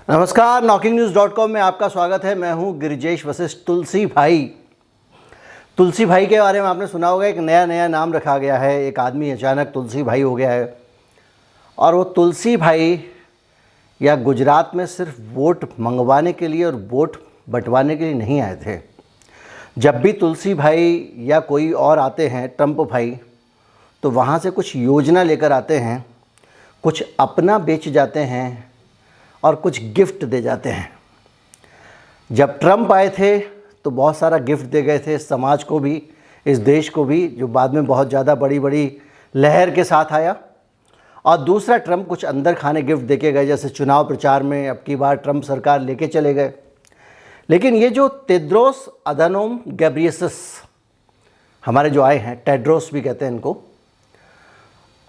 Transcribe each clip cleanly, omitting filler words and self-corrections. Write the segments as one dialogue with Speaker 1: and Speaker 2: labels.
Speaker 1: नमस्कार, knocking-news.com में आपका स्वागत है। मैं हूं गिरिजेश वशिष्ठ। तुलसी भाई के बारे में आपने सुना होगा। एक नया नाम रखा गया है। एक आदमी अचानक तुलसी भाई हो गया है और वो तुलसी भाई या गुजरात में सिर्फ वोट मंगवाने के लिए और वोट बंटवाने के लिए नहीं आए थे। जब भी तुलसी भाई या कोई और आते हैं, ट्रंप भाई, तो वहाँ से कुछ योजना लेकर आते हैं, कुछ अपना बेच जाते हैं और कुछ गिफ्ट दे जाते हैं। जब ट्रंप आए थे तो बहुत सारा गिफ्ट दे गए थे समाज को भी, इस देश को भी, जो बाद में बहुत ज़्यादा बड़ी लहर के साथ आया। और दूसरा, ट्रंप कुछ अंदर खाने गिफ्ट दे के गए, जैसे चुनाव प्रचार में अब की बार ट्रंप सरकार लेके चले गए। लेकिन ये जो टेड्रोस अधानोम घेब्रेयेसस हमारे जो आए हैं, टेड्रोस भी कहते हैं इनको,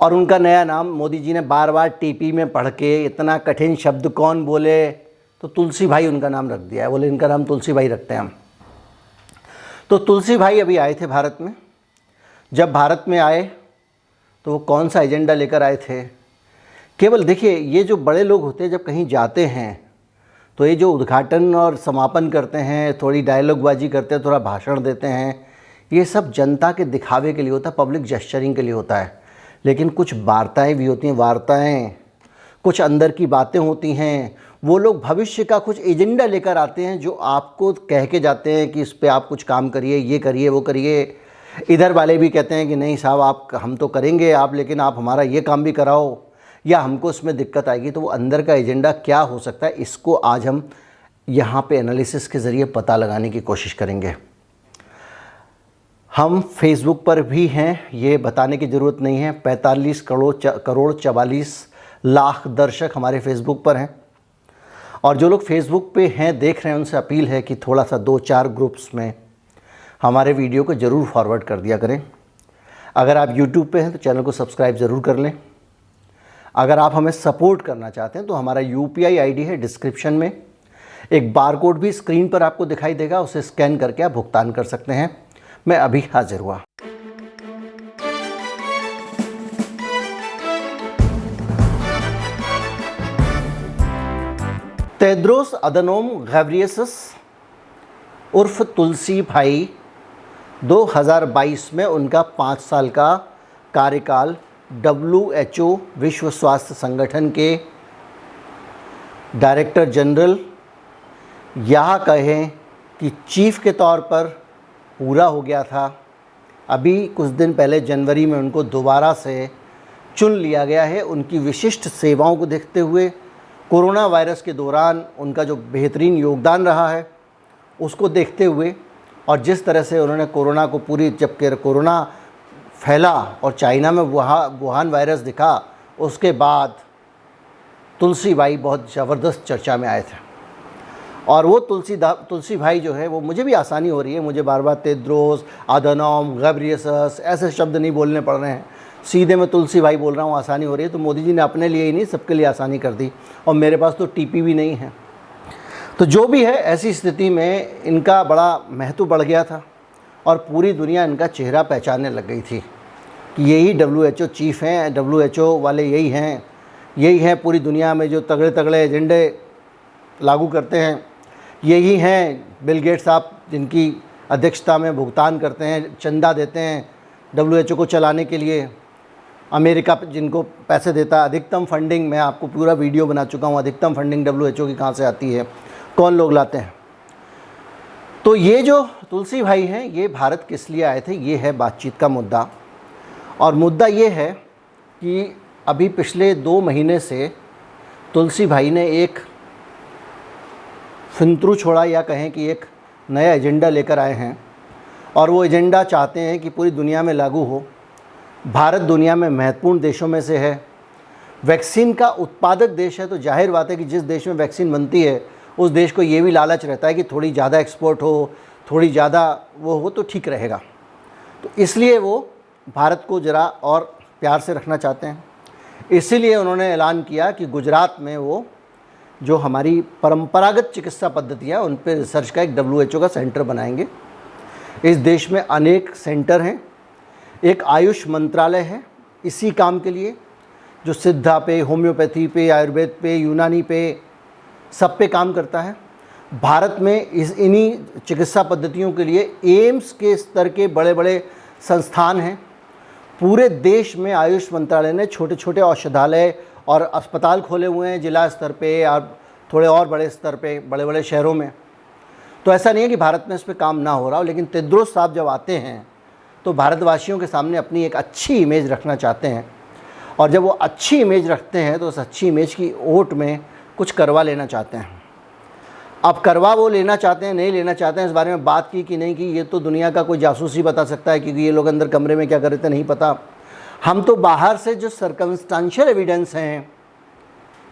Speaker 1: और उनका नया नाम मोदी जी ने बार बार टीपी में पढ़ के इतना कठिन शब्द कौन बोले, तो तुलसी भाई उनका नाम रख दिया है। बोले इनका नाम तुलसी भाई रखते हैं हम। तो तुलसी भाई अभी आए थे भारत में। जब भारत में आए तो वो कौन सा एजेंडा लेकर आए थे? केवल देखिए, ये जो बड़े लोग होते हैं जब कहीं जाते हैं तो ये जो उद्घाटन और समापन करते हैं, थोड़ी डायलॉगबाजी करते हैं, थोड़ा भाषण देते हैं, ये सब जनता के दिखावे के लिए होता है, पब्लिक जेस्चरिंग के लिए होता है। लेकिन कुछ वार्ताएं भी होती हैं, कुछ अंदर की बातें होती हैं। वो लोग भविष्य का कुछ एजेंडा लेकर आते हैं जो आपको कह के जाते हैं कि इस पे आप कुछ काम करिए, ये करिए, वो करिए। इधर वाले भी कहते हैं कि नहीं साहब, हम तो करेंगे, लेकिन आप हमारा ये काम भी कराओ, या हमको इसमें दिक्कत आएगी। तो वो अंदर का एजेंडा क्या हो सकता है, इसको आज हम यहाँ पे एनालिसिस के ज़रिए पता लगाने की कोशिश करेंगे। हम फेसबुक पर भी हैं, ये बताने की ज़रूरत नहीं है। 45 करोड़ 44 लाख दर्शक हमारे फेसबुक पर हैं। और जो लोग फेसबुक पे हैं, देख रहे हैं, उनसे अपील है कि थोड़ा सा 2-4 ग्रुप्स में हमारे वीडियो को ज़रूर फॉरवर्ड कर दिया करें। अगर आप यूट्यूब पे हैं तो चैनल को सब्सक्राइब ज़रूर कर लें। अगर आप हमें सपोर्ट करना चाहते हैं तो हमारा UPI ID है डिस्क्रिप्शन में। एक बारकोड भी स्क्रीन पर आपको दिखाई देगा, उसे स्कैन करके आप भुगतान कर सकते हैं। मैं अभी हाजिर हुआ। टेड्रोस अधानोम घेब्रेयेसस उर्फ तुलसी भाई 2022 में उनका 5 साल का कार्यकाल WHO विश्व स्वास्थ्य संगठन के डायरेक्टर जनरल, या कहें कि चीफ के तौर पर पूरा हो गया था। अभी कुछ दिन पहले जनवरी में उनको दोबारा से चुन लिया गया है। उनकी विशिष्ट सेवाओं को देखते हुए, कोरोना वायरस के दौरान उनका जो बेहतरीन योगदान रहा है उसको देखते हुए, और जिस तरह से उन्होंने कोरोना को जब कोरोना फैला और चाइना में वुहान वायरस दिखा, उसके बाद तुलसी भाई बहुत ज़बरदस्त चर्चा में आए थे। और वो तुलसी भाई जो है, वो मुझे भी आसानी हो रही है। मुझे बार बार टेड्रोस अधानोम घेब्रेयेसस ऐसे शब्द नहीं बोलने पड़ रहे हैं, सीधे मैं तुलसी भाई बोल रहा हूँ, आसानी हो रही है। तो मोदी जी ने अपने लिए ही नहीं, सबके लिए आसानी कर दी। और मेरे पास तो टीपी भी नहीं है। तो जो भी है, ऐसी स्थिति में इनका बड़ा महत्व बढ़ गया था और पूरी दुनिया इनका चेहरा पहचानने लग गई थी कि यही WHO चीफ हैं, WHO वाले यही हैं पूरी दुनिया में जो तगड़े एजेंडे लागू करते हैं। यही हैं बिल गेट्स साहब, जिनकी अध्यक्षता में भुगतान करते हैं, चंदा देते हैं WHO को चलाने के लिए। अमेरिका जिनको पैसे देता है, अधिकतम फंडिंग, मैं आपको पूरा वीडियो बना चुका हूँ, अधिकतम फंडिंग WHO की कहाँ से आती है, कौन लोग लाते हैं। तो ये जो तुलसी भाई हैं, ये भारत किस लिए आए थे, ये है बातचीत का मुद्दा। और मुद्दा ये है कि अभी पिछले 2 महीने से तुलसी भाई ने एक फिंतरू छोड़ा, या कहें कि एक नया एजेंडा लेकर आए हैं। और वो एजेंडा चाहते हैं कि पूरी दुनिया में लागू हो। भारत दुनिया में महत्वपूर्ण देशों में से है, वैक्सीन का उत्पादक देश है। तो जाहिर बात है कि जिस देश में वैक्सीन बनती है उस देश को ये भी लालच रहता है कि थोड़ी ज़्यादा एक्सपोर्ट हो, थोड़ी ज़्यादा वो हो तो ठीक रहेगा। तो इसलिए वो भारत को ज़रा और प्यार से रखना चाहते हैं। इसीलिए उन्होंने ऐलान किया कि गुजरात में वो जो हमारी परंपरागत चिकित्सा पद्धति है उन पर रिसर्च का एक WHO का सेंटर बनाएंगे। इस देश में अनेक सेंटर हैं। एक आयुष मंत्रालय है इसी काम के लिए, जो सिद्धा पे, होम्योपैथी पे, आयुर्वेद पे, यूनानी पे सब पे काम करता है। भारत में इन्हीं चिकित्सा पद्धतियों के लिए एम्स के स्तर के बड़े बड़े संस्थान हैं। पूरे देश में आयुष मंत्रालय ने छोटे छोटे औषधालय और अस्पताल खोले हुए हैं, जिला स्तर पे और थोड़े और बड़े स्तर पे बड़े बड़े शहरों में। तो ऐसा नहीं है कि भारत में इस पर काम ना हो रहा हो, लेकिन तेद्रोस साहब जब आते हैं तो भारतवासियों के सामने अपनी एक अच्छी इमेज रखना चाहते हैं, और जब वो अच्छी इमेज रखते हैं तो उस अच्छी इमेज की ओट में कुछ करवा लेना चाहते हैं। अब करवा वो लेना चाहते हैं नहीं लेना चाहते हैं, इस बारे में बात की कि नहीं की, ये तो दुनिया का कोई जासूस ही बता सकता है, क्योंकि ये लोग अंदर कमरे में क्या कर रहे थे नहीं पता। हम तो बाहर से जो सर्कमस्टेंशियल एविडेंस हैं,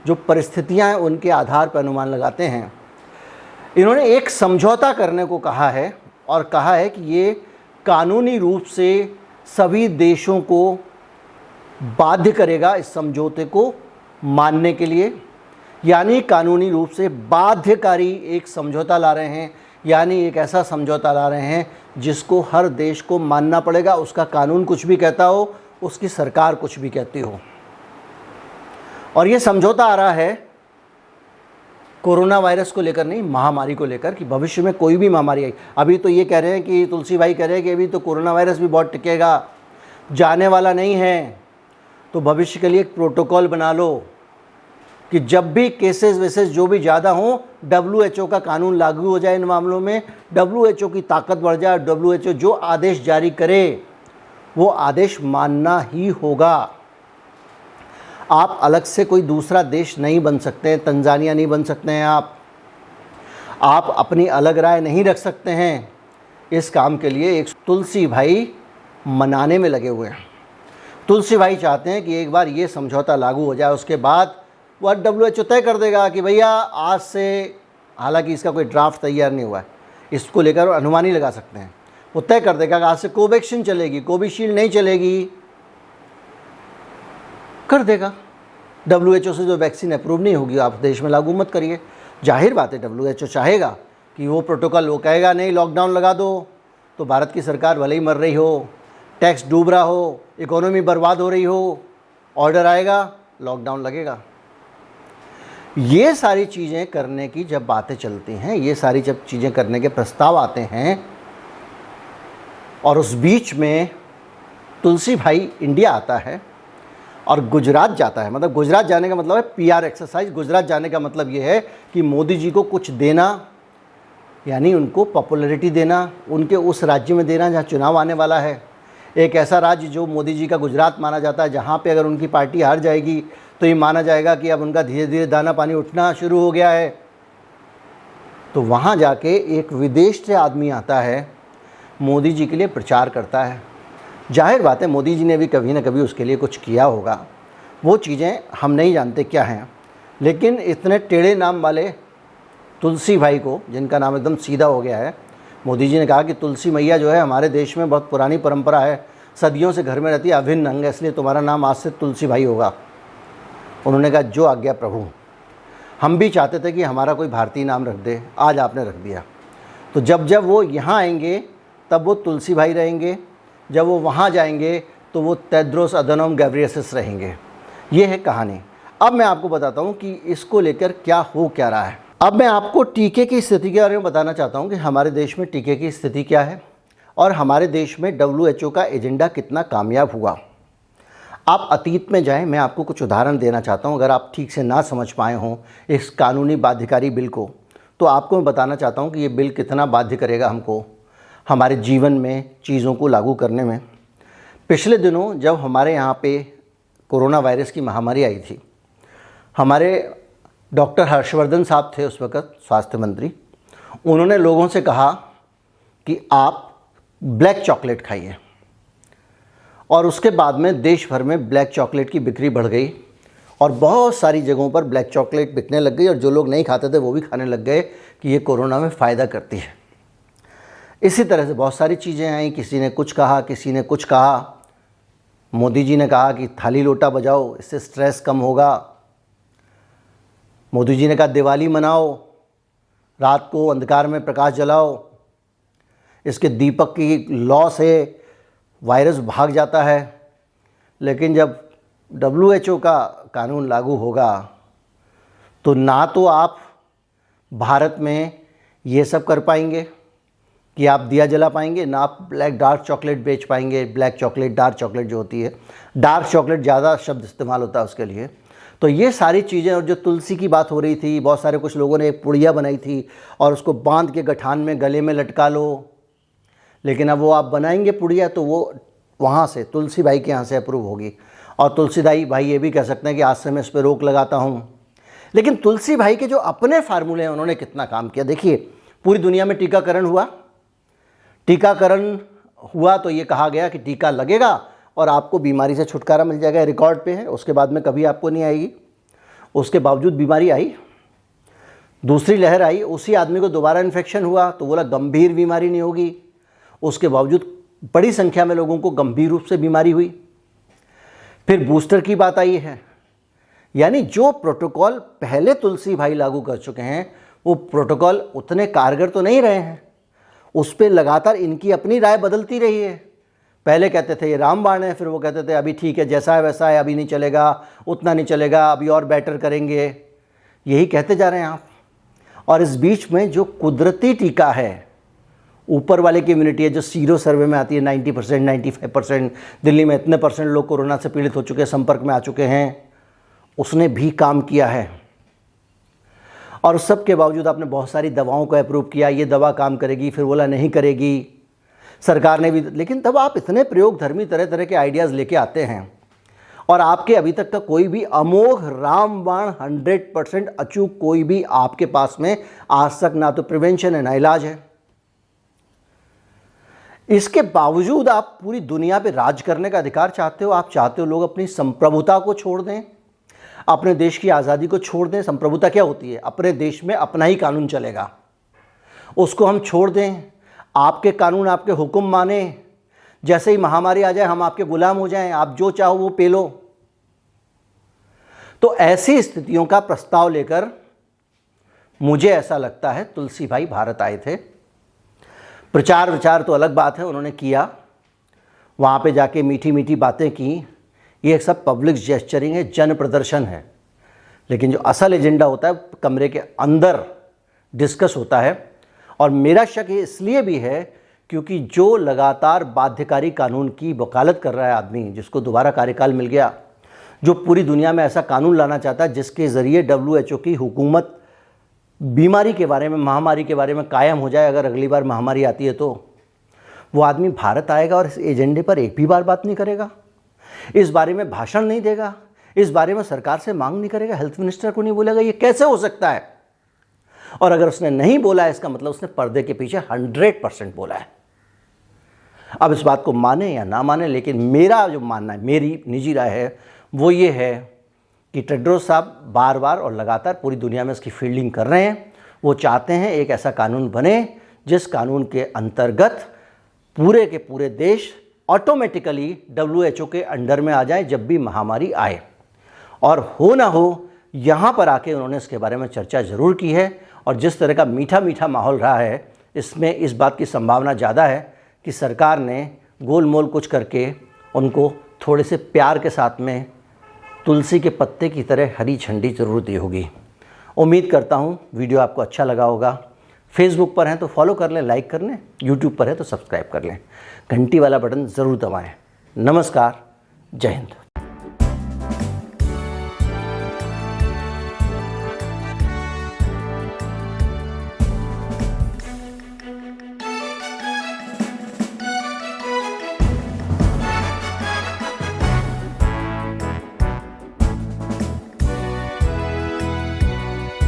Speaker 1: जो परिस्थितियां हैं, उनके आधार पर अनुमान लगाते हैं। इन्होंने एक समझौता करने को कहा है और कहा है कि ये कानूनी रूप से सभी देशों को बाध्य करेगा इस समझौते को मानने के लिए, यानी कानूनी रूप से बाध्यकारी एक समझौता ला रहे हैं, यानी एक ऐसा समझौता ला रहे हैं जिसको हर देश को मानना पड़ेगा। उसका कानून कुछ भी कहता हो, उसकी सरकार कुछ भी कहती हो। और ये समझौता आ रहा है कोरोना वायरस को लेकर नहीं, महामारी को लेकर, कि भविष्य में कोई भी महामारी आई। अभी तो ये कह रहे हैं कि तुलसी भाई कह रहे हैं कि अभी तो कोरोना वायरस भी बहुत टिकेगा, जाने वाला नहीं है। तो भविष्य के लिए एक प्रोटोकॉल बना लो कि जब भी केसेस वेसेस जो भी ज़्यादा हों, WHO का कानून लागू हो जाए इन मामलों में, WHO की ताकत बढ़ जाए, WHO जो आदेश जारी करे वो आदेश मानना ही होगा। आप अलग से कोई दूसरा देश नहीं बन सकते हैं, तंजानिया नहीं बन सकते हैं आप अपनी अलग राय नहीं रख सकते हैं। इस काम के लिए एक तुलसी भाई मनाने में लगे हुए हैं। तुलसी भाई चाहते हैं कि एक बार ये समझौता लागू हो जाए, उसके बाद वह WHO तय कर देगा कि भैया आज से, हालांकि इसका कोई ड्राफ्ट तैयार नहीं हुआ है, इसको लेकर अनुमान ही लगा सकते हैं, वो तय कर देगा कि आज से कोवैक्सीन चलेगी, कोविशील्ड नहीं चलेगी, कर देगा। WHO से जो वैक्सीन अप्रूव नहीं होगी आप देश में लागू मत करिए। जाहिर बात है WHO चाहेगा कि वो प्रोटोकॉल, वो कहेगा नहीं लॉकडाउन लगा दो, तो भारत की सरकार भले ही मर रही हो, टैक्स डूब रहा हो, इकोनॉमी बर्बाद हो रही हो, ऑर्डर आएगा, लॉकडाउन लगेगा। ये सारी चीज़ें करने की जब बातें चलती हैं, ये सारी जब चीज़ें करने के प्रस्ताव आते हैं, और उस बीच में तुलसी भाई इंडिया आता है और गुजरात जाता है। मतलब गुजरात जाने का मतलब है PR एक्सरसाइज। गुजरात जाने का मतलब ये है कि मोदी जी को कुछ देना, यानी उनको पॉपुलैरिटी देना, उनके उस राज्य में देना जहाँ चुनाव आने वाला है। एक ऐसा राज्य जो मोदी जी का गुजरात माना जाता है, जहाँ पे अगर उनकी पार्टी हार जाएगी तो ये माना जाएगा कि अब उनका धीरे धीरे दाना पानी उठना शुरू हो गया है। तो वहाँ जाके एक विदेश से आदमी आता है, मोदी जी के लिए प्रचार करता है। जाहिर बात है मोदी जी ने भी कभी ना कभी उसके लिए कुछ किया होगा, वो चीज़ें हम नहीं जानते क्या हैं। लेकिन इतने टेढ़े नाम वाले तुलसी भाई को, जिनका नाम एकदम सीधा हो गया है, मोदी जी ने कहा कि तुलसी मैया जो है हमारे देश में बहुत पुरानी परंपरा है, सदियों से घर में रहती है, अभिन्न अंग है, इसलिए तुम्हारा नाम आज से तुलसी भाई होगा। उन्होंने कहा जो आज्ञा प्रभु। हम भी चाहते थे कि हमारा कोई भारतीय नाम रख दे, आज आपने रख दिया। तो जब जब वो यहाँ आएंगे तब वो तुलसी भाई रहेंगे, जब वो वहाँ जाएंगे तो वो तेद्रोस अधनोम गैब्रियसिस रहेंगे। ये है कहानी। अब मैं आपको बताता हूँ कि इसको लेकर क्या हो क्या रहा है। अब मैं आपको टीके की स्थिति के बारे में बताना चाहता हूँ कि हमारे देश में टीके की स्थिति क्या है और हमारे देश में WHO का एजेंडा कितना कामयाब हुआ। आप अतीत में जाएं, मैं आपको कुछ उदाहरण देना चाहता हूं। अगर आप ठीक से ना समझ पाए हों इस कानूनी बाध्यकारी बिल को, तो आपको मैं बताना चाहता हूं कि ये बिल कितना बाध्य करेगा हमको हमारे जीवन में चीज़ों को लागू करने में। पिछले दिनों जब हमारे यहाँ पे कोरोना वायरस की महामारी आई थी, हमारे डॉक्टर हर्षवर्धन साहब थे उस वक़्त स्वास्थ्य मंत्री। उन्होंने लोगों से कहा कि आप ब्लैक चॉकलेट खाइए, और उसके बाद में देश भर में ब्लैक चॉकलेट की बिक्री बढ़ गई और बहुत सारी जगहों पर ब्लैक चॉकलेट बिकने लग गई, और जो लोग नहीं खाते थे वो भी खाने लग गए कि ये कोरोना में फ़ायदा करती है। इसी तरह से बहुत सारी चीज़ें आई, किसी ने कुछ कहा, किसी ने कुछ कहा। मोदी जी ने कहा कि थाली लोटा बजाओ, इससे स्ट्रेस कम होगा। मोदी जी ने कहा दिवाली मनाओ, रात को अंधकार में प्रकाश जलाओ, इसके दीपक की लौ से वायरस भाग जाता है। लेकिन जब WHO का कानून लागू होगा तो ना तो आप भारत में ये सब कर पाएंगे कि आप दिया जला पाएंगे ना, आप ब्लैक डार्क चॉकलेट बेच पाएंगे, ब्लैक चॉकलेट, डार्क चॉकलेट जो होती है, डार्क चॉकलेट ज़्यादा शब्द इस्तेमाल होता है उसके लिए। तो ये सारी चीज़ें, और जो तुलसी की बात हो रही थी, बहुत सारे कुछ लोगों ने एक पुड़िया बनाई थी और उसको बांध के गठान में गले में लटका लो, लेकिन अब वो आप बनाएंगे पुड़िया तो वो वहाँ से तुलसी भाई के यहाँ से अप्रूव होगी। और तुलसी भाई ये भी कह सकते हैं कि आज से मैं इस पर रोक लगाता हूँ। लेकिन तुलसी भाई के जो अपने फार्मूले हैं उन्होंने कितना काम किया। देखिए, पूरी दुनिया में टीकाकरण हुआ तो ये कहा गया कि टीका लगेगा और आपको बीमारी से छुटकारा मिल जाएगा, रिकॉर्ड पे है, उसके बाद में कभी आपको नहीं आएगी। उसके बावजूद बीमारी आई, दूसरी लहर आई, उसी आदमी को दोबारा इन्फेक्शन हुआ तो बोला गंभीर बीमारी नहीं होगी, उसके बावजूद बड़ी संख्या में लोगों को गंभीर रूप से बीमारी हुई। फिर बूस्टर की बात आई है, यानी जो प्रोटोकॉल पहले तुलसी भाई लागू कर चुके हैं वो प्रोटोकॉल उतने कारगर तो नहीं रहे हैं, उस पर लगातार इनकी अपनी राय बदलती रही है। पहले कहते थे ये रामबाण है, फिर वो कहते थे अभी ठीक है, जैसा है वैसा है, अभी नहीं चलेगा, उतना नहीं चलेगा, अभी और बेटर करेंगे, यही कहते जा रहे हैं आप। और इस बीच में जो कुदरती टीका है, ऊपर वाले की इम्यूनिटी है जो सीरो सर्वे में आती है, 90%, 95%, दिल्ली में इतने % लोग कोरोना से पीड़ित हो चुके हैं, संपर्क में आ चुके हैं, उसने भी काम किया है। और उस सब के बावजूद आपने बहुत सारी दवाओं को अप्रूव किया, ये दवा काम करेगी, फिर बोला नहीं करेगी, सरकार ने भी। लेकिन तब आप इतने प्रयोगधर्मी तरह तरह के आइडियाज़ लेके आते हैं और आपके अभी तक का कोई भी अमोघ रामबाण 100% अचूक कोई भी आपके पास में आज तक ना तो प्रिवेंशन है ना इलाज है। इसके बावजूद आप पूरी दुनिया पे राज करने का अधिकार चाहते हो। आप चाहते हो लोग अपनी संप्रभुता को छोड़ दें, अपने देश की आज़ादी को छोड़ दें। संप्रभुता क्या होती है? अपने देश में अपना ही कानून चलेगा, उसको हम छोड़ दें, आपके कानून आपके हुक्म माने, जैसे ही महामारी आ जाए हम आपके गुलाम हो जाएं, आप जो चाहो वो पे लो। तो ऐसी स्थितियों का प्रस्ताव लेकर मुझे ऐसा लगता है तुलसी भाई भारत आए थे। प्रचार विचार तो अलग बात है, उन्होंने किया, वहाँ पे जाके मीठी मीठी बातें की, ये सब पब्लिक जेस्चरिंग है, जन प्रदर्शन है। लेकिन जो असल एजेंडा होता है कमरे के अंदर डिस्कस होता है। और मेरा शक ये इसलिए भी है क्योंकि जो लगातार बाध्यकारी कानून की वकालत कर रहा है आदमी, जिसको दोबारा कार्यकाल मिल गया, जो पूरी दुनिया में ऐसा कानून लाना चाहता है जिसके ज़रिए WHO की हुकूमत बीमारी के बारे में, महामारी के बारे में कायम हो जाए, अगर अगली बार महामारी आती है तो वो आदमी भारत आएगा और इस एजेंडे पर एक भी बार बात नहीं करेगा, इस बारे में भाषण नहीं देगा, इस बारे में सरकार से मांग नहीं करेगा, हेल्थ मिनिस्टर को नहीं बोलेगा। ये कैसे हो सकता है? और अगर उसने नहीं बोला है इसका मतलब उसने पर्दे के पीछे 100% बोला है। अब इस बात को माने या ना माने, लेकिन मेरा जो मानना है, मेरी निजी राय है, वो ये है कि टेड्रोस साहब बार बार और लगातार पूरी दुनिया में इसकी फील्डिंग कर रहे हैं। वो चाहते हैं एक ऐसा कानून बने जिस कानून के अंतर्गत पूरे के पूरे देश ऑटोमेटिकली WHO के अंडर में आ जाए जब भी महामारी आए। और हो ना हो, यहाँ पर आके उन्होंने इसके बारे में चर्चा ज़रूर की है। और जिस तरह का मीठा मीठा माहौल रहा है, इसमें इस बात की संभावना ज़्यादा है कि सरकार ने गोल मोल कुछ करके उनको थोड़े से प्यार के साथ में तुलसी के पत्ते की तरह हरी झंडी ज़रूर दी होगी। उम्मीद करता हूँ वीडियो आपको अच्छा लगा होगा। फेसबुक पर हैं तो फॉलो कर लें, लाइक कर लें, यूट्यूब पर है तो सब्सक्राइब कर लें, घंटी वाला बटन ज़रूर दबाएं। नमस्कार, जय हिंद।